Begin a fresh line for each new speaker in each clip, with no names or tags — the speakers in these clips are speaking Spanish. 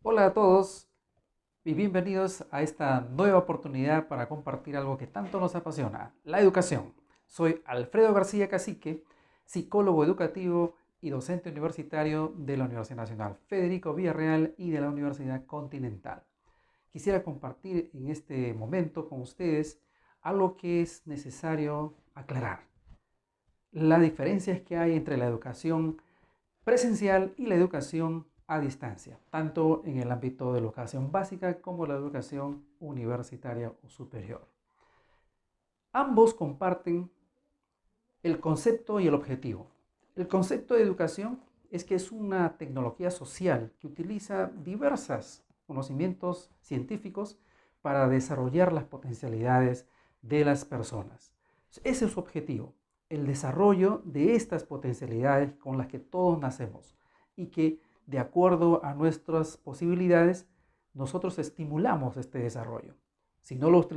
Hola a todos y bienvenidos a esta nueva oportunidad para compartir algo que tanto nos apasiona, la educación. Soy Alfredo García Cacique, psicólogo educativo y docente universitario de la Universidad Nacional Federico Villarreal y de la Universidad Continental. Quisiera compartir en este momento con ustedes algo que es necesario aclarar. La diferencia que hay entre la educación presencial y la educación a distancia, tanto en el ámbito de la educación básica como la educación universitaria o superior. Ambos comparten el concepto y el objetivo. El concepto de educación es que es una tecnología social que utiliza diversos conocimientos científicos para desarrollar las potencialidades de las personas. Ese es su objetivo, el desarrollo de estas potencialidades con las que todos nacemos y que de acuerdo a nuestras posibilidades nosotros estimulamos este desarrollo. Si no lo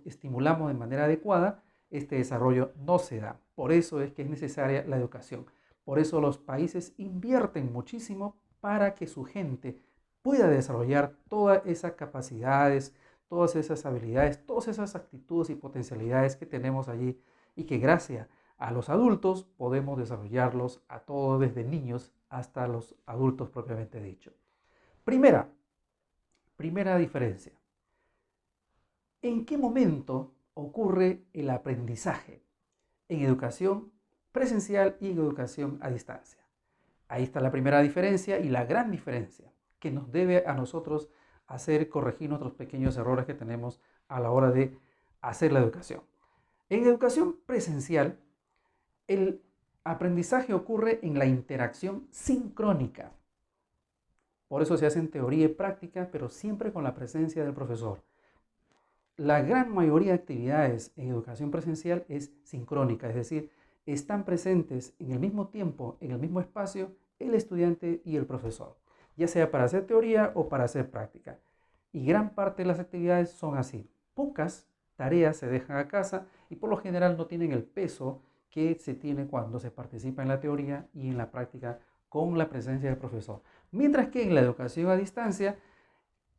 estimulamos de manera adecuada, este desarrollo no se da. Por eso es que es necesaria la educación. Por eso los países invierten muchísimo para que su gente pueda desarrollar todas esas capacidades, todas esas habilidades, todas esas actitudes y potencialidades que tenemos allí y que gracias a los adultos podemos desarrollarlos a todos desde niños hasta los adultos propiamente dicho. Primera, primera diferencia. ¿En qué momento ocurre el aprendizaje en educación presencial y en educación a distancia? Ahí está la primera diferencia y la gran diferencia que nos debe a nosotros hacer corregir nuestros pequeños errores que tenemos a la hora de hacer la educación. En educación presencial, el aprendizaje ocurre en la interacción sincrónica. Por eso se hace en teoría y práctica, pero siempre con la presencia del profesor. La gran mayoría de actividades en educación presencial es sincrónica, es decir, están presentes en el mismo tiempo, en el mismo espacio, el estudiante y el profesor, ya sea para hacer teoría o para hacer práctica. Y gran parte de las actividades son así. Pocas tareas se dejan a casa y por lo general no tienen el peso que se tiene cuando se participa en la teoría y en la práctica con la presencia del profesor. Mientras que en la educación a distancia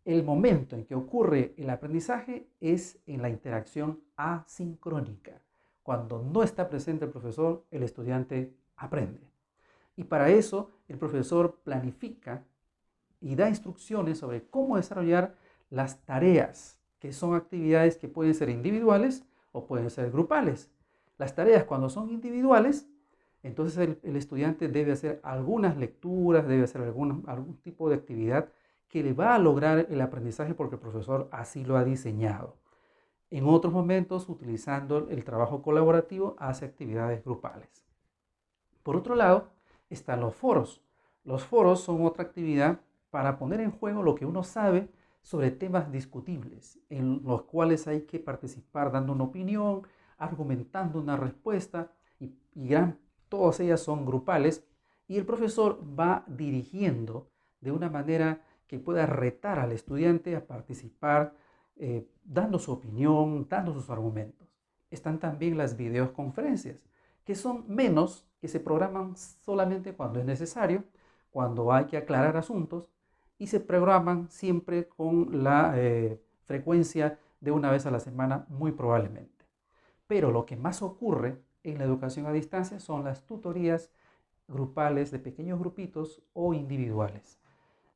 el momento en que ocurre el aprendizaje es en la interacción asincrónica. Cuando no está presente el profesor, el estudiante aprende. Y para eso el profesor planifica y da instrucciones sobre cómo desarrollar las tareas, que son actividades que pueden ser individuales o pueden ser grupales. Las tareas cuando son individuales, entonces el estudiante debe hacer algunas lecturas, debe hacer algún tipo de actividad que le va a lograr el aprendizaje porque el profesor así lo ha diseñado. En otros momentos, utilizando el trabajo colaborativo, hace actividades grupales. Por otro lado, están los foros. Los foros son otra actividad para poner en juego lo que uno sabe sobre temas discutibles, en los cuales hay que participar dando una opinión, argumentando una respuesta, todas ellas son grupales, y el profesor va dirigiendo de una manera que pueda retar al estudiante a participar, dando su opinión, dando sus argumentos. Están también las videoconferencias, que son menos, que se programan solamente cuando es necesario, cuando hay que aclarar asuntos, y se programan siempre con la frecuencia de una vez a la semana, muy probablemente. Pero lo que más ocurre en la educación a distancia son las tutorías grupales de pequeños grupitos o individuales,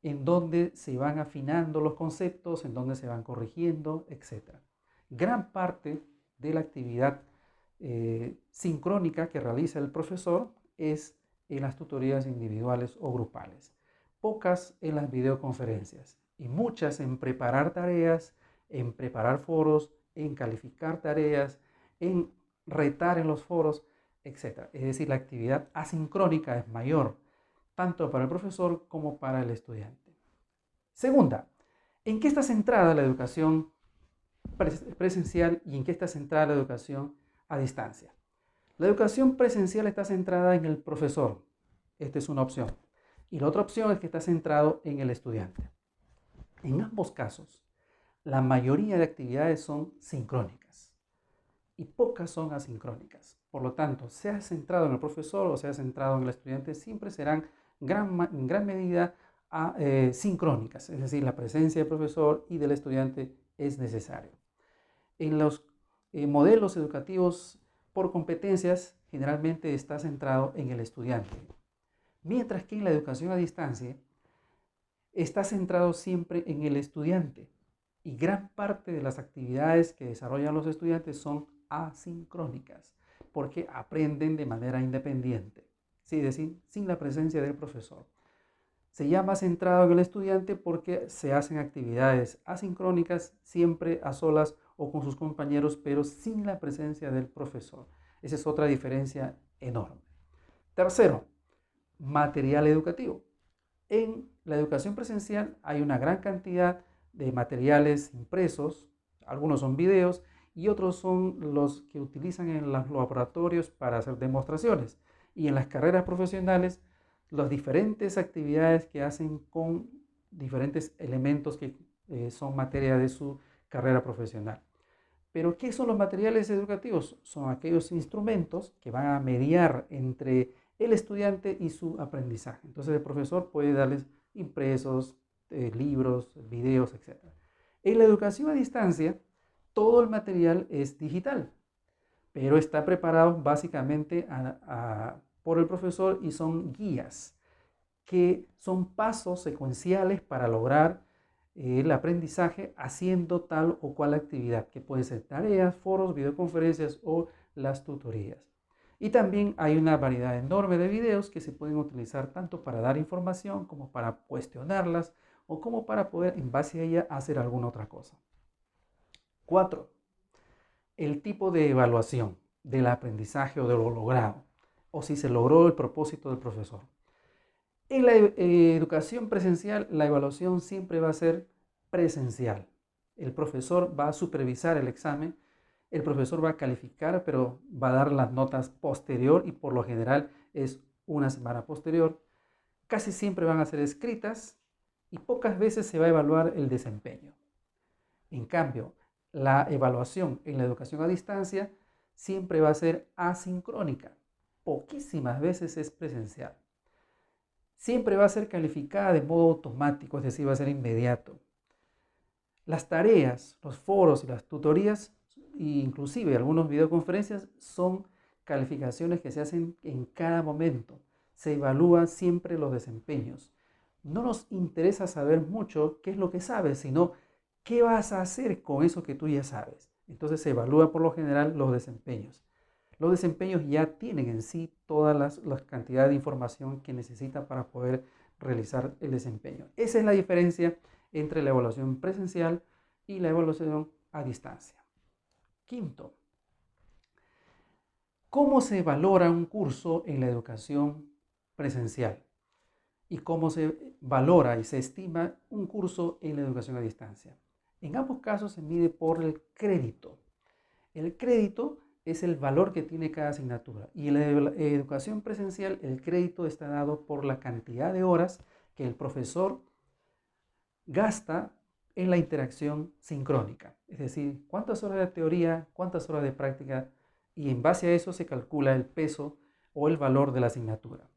en donde se van afinando los conceptos, en donde se van corrigiendo, etc. Gran parte de la actividad sincrónica que realiza el profesor es en las tutorías individuales o grupales, pocas en las videoconferencias y muchas en preparar tareas, en preparar foros, en calificar tareas, en retar en los foros, etc. Es decir, la actividad asincrónica es mayor, tanto para el profesor como para el estudiante. Segunda, ¿en qué está centrada la educación presencial y en qué está centrada la educación a distancia? La educación presencial está centrada en el profesor. Esta es una opción. Y la otra opción es que está centrado en el estudiante. En ambos casos, la mayoría de actividades son sincrónicas y pocas son asincrónicas. Por lo tanto, sea centrado en el profesor o sea centrado en el estudiante, siempre serán en gran medida sincrónicas, es decir, la presencia del profesor y del estudiante es necesario. En los modelos educativos por competencias, generalmente está centrado en el estudiante, mientras que en la educación a distancia está centrado siempre en el estudiante y gran parte de las actividades que desarrollan los estudiantes son asincrónicas porque aprenden de manera independiente, es decir, sin la presencia del profesor. Se llama centrado en el estudiante porque se hacen actividades asincrónicas siempre a solas o con sus compañeros, pero sin la presencia del profesor. Esa es otra diferencia enorme. Tercero, material educativo. En la educación presencial hay una gran cantidad de materiales impresos, algunos son videos y otros son los que utilizan en los laboratorios para hacer demostraciones. Y en las carreras profesionales, las diferentes actividades que hacen con diferentes elementos que son materia de su carrera profesional. Pero ¿qué son los materiales educativos? Son aquellos instrumentos que van a mediar entre el estudiante y su aprendizaje. Entonces el profesor puede darles impresos, libros, videos, etc. En la educación a distancia, todo el material es digital, pero está preparado básicamente por el profesor y son guías que son pasos secuenciales para lograr el aprendizaje haciendo tal o cual actividad, que puede ser tareas, foros, videoconferencias o las tutorías. Y también hay una variedad enorme de videos que se pueden utilizar tanto para dar información como para cuestionarlas o como para poder en base a ella hacer alguna otra cosa. 4. El tipo de evaluación del aprendizaje o de lo logrado, o si se logró el propósito del profesor. En la educación presencial, la evaluación siempre va a ser presencial. El profesor va a supervisar el examen, el profesor va a calificar, pero va a dar las notas posterior y por lo general es una semana posterior. Casi siempre van a ser escritas y pocas veces se va a evaluar el desempeño. En cambio, la evaluación en la educación a distancia siempre va a ser asincrónica. Poquísimas veces es presencial. Siempre va a ser calificada de modo automático, es decir, va a ser inmediato. Las tareas, los foros y las tutorías, inclusive algunas videoconferencias, son calificaciones que se hacen en cada momento. Se evalúan siempre los desempeños. No nos interesa saber mucho qué es lo que sabes, sino qué vas a hacer con eso que tú ya sabes. Entonces se evalúa por lo general los desempeños. Los desempeños ya tienen en sí toda la cantidad de información que necesita para poder realizar el desempeño. Esa es la diferencia entre la evaluación presencial y la evaluación a distancia. Quinto, ¿cómo se valora un curso en la educación presencial? ¿Y cómo se valora y se estima un curso en la educación a distancia? En ambos casos se mide por el crédito. El crédito es el valor que tiene cada asignatura y en la educación presencial el crédito está dado por la cantidad de horas que el profesor gasta en la interacción sincrónica, es decir, cuántas horas de teoría, cuántas horas de práctica y en base a eso se calcula el peso o el valor de la asignatura.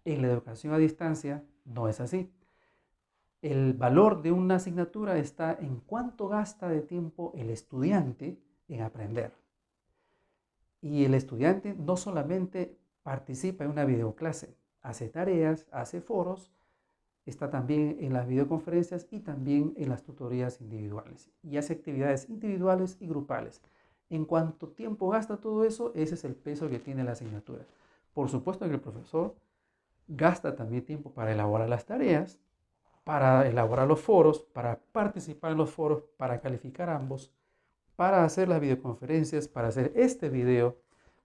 En la educación a distancia no es así. El valor de una asignatura está en cuánto gasta de tiempo el estudiante en aprender. Y el estudiante no solamente participa en una videoclase, hace tareas, hace foros, está también en las videoconferencias y también en las tutorías individuales. Y hace actividades individuales y grupales. En cuánto tiempo gasta todo eso, ese es el peso que tiene la asignatura. Por supuesto que el profesor gasta también tiempo para elaborar las tareas, para elaborar los foros, para participar en los foros, para calificar ambos, para hacer las videoconferencias, para hacer este video,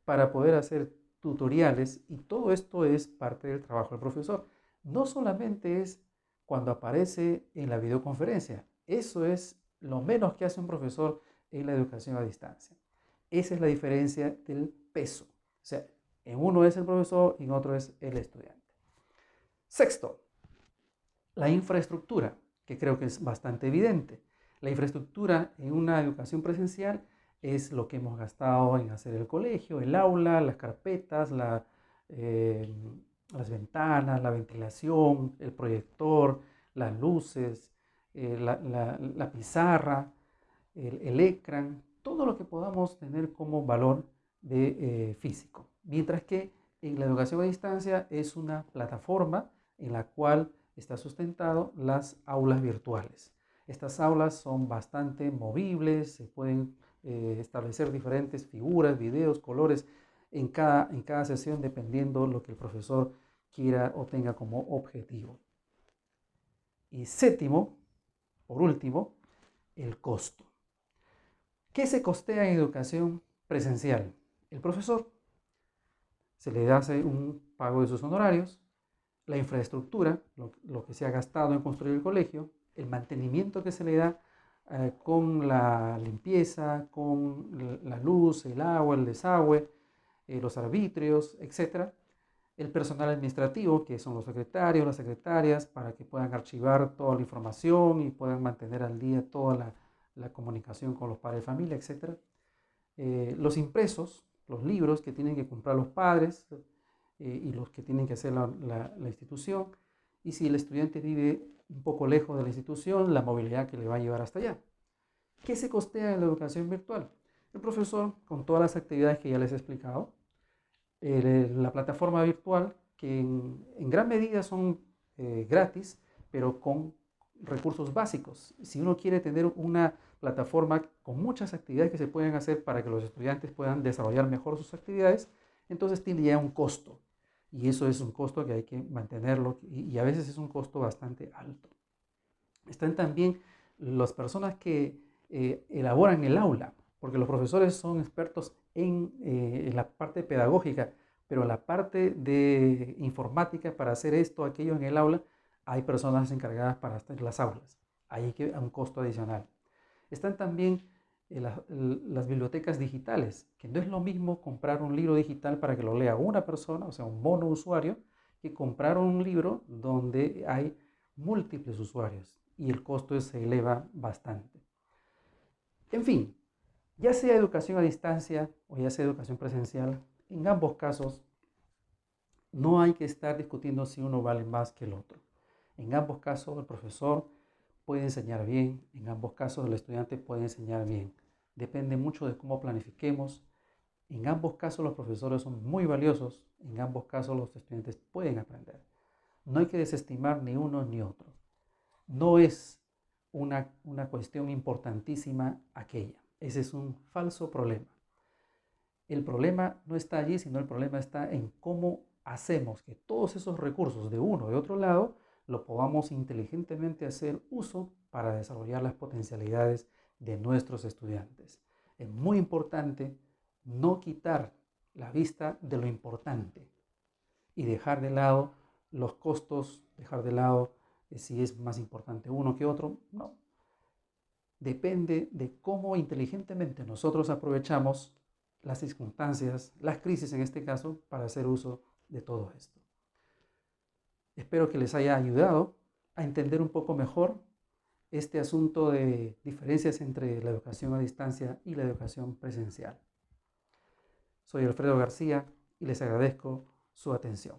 para poder hacer tutoriales y todo esto es parte del trabajo del profesor. No solamente es cuando aparece en la videoconferencia, eso es lo menos que hace un profesor en la educación a distancia. Esa es la diferencia del peso. O sea, en uno es el profesor y en otro es el estudiante. Sexto, la infraestructura, que creo que es bastante evidente. La infraestructura en una educación presencial es lo que hemos gastado en hacer el colegio, el aula, las carpetas, las ventanas, la ventilación, el proyector, las luces, la pizarra, el ecran, todo lo que podamos tener como valor de físico. Mientras que en la educación a distancia es una plataforma en la cual está sustentado las aulas virtuales. Estas aulas son bastante movibles, se pueden establecer diferentes figuras, videos, colores en cada sesión dependiendo lo que el profesor quiera o tenga como objetivo. Y séptimo, por último, el costo. ¿Qué se costea en educación presencial? El profesor se le hace un pago de sus honorarios, la infraestructura, lo que se ha gastado en construir el colegio, el mantenimiento que se le da con la limpieza, con la luz, el agua, el desagüe, los arbitrios, etc. El personal administrativo, que son los secretarios, las secretarias, para que puedan archivar toda la información y puedan mantener al día toda la comunicación con los padres de familia, etc. Los impresos, los libros que tienen que comprar los padres y los que tienen que hacer la institución. Y si el estudiante vive un poco lejos de la institución, la movilidad que le va a llevar hasta allá. ¿Qué se costea en la educación virtual? El profesor, con todas las actividades que ya les he explicado, la plataforma virtual, que en gran medida son gratis, pero con recursos básicos. Si uno quiere tener una plataforma con muchas actividades que se pueden hacer para que los estudiantes puedan desarrollar mejor sus actividades, entonces tiene ya un costo. Y eso es un costo que hay que mantenerlo y a veces es un costo bastante alto. Están también las personas que elaboran el aula, porque los profesores son expertos en la parte pedagógica, pero la parte de informática para hacer esto, aquello en el aula, hay personas encargadas para hacer las aulas. Ahí hay un costo adicional. Están también las bibliotecas digitales, que no es lo mismo comprar un libro digital para que lo lea una persona, o sea, un mono usuario, que comprar un libro donde hay múltiples usuarios y el costo se eleva bastante. En fin, ya sea educación a distancia o ya sea educación presencial, en ambos casos no hay que estar discutiendo si uno vale más que el otro. En ambos casos el profesor puede enseñar bien, en ambos casos el estudiante puede enseñar bien. Depende mucho de cómo planifiquemos. En ambos casos los profesores son muy valiosos, en ambos casos los estudiantes pueden aprender. No hay que desestimar ni uno ni otro. No es una cuestión importantísima aquella. Ese es un falso problema. El problema no está allí, sino el problema está en cómo hacemos que todos esos recursos de uno y de otro lado lo podamos inteligentemente hacer uso para desarrollar las potencialidades de nuestros estudiantes. Es muy importante no quitar la vista de lo importante y dejar de lado los costos, dejar de lado si es más importante uno que otro. No. Depende de cómo inteligentemente nosotros aprovechamos las circunstancias, las crisis en este caso, para hacer uso de todo esto. Espero que les haya ayudado a entender un poco mejor este asunto de diferencias entre la educación a distancia y la educación presencial. Soy Alfredo García y les agradezco su atención.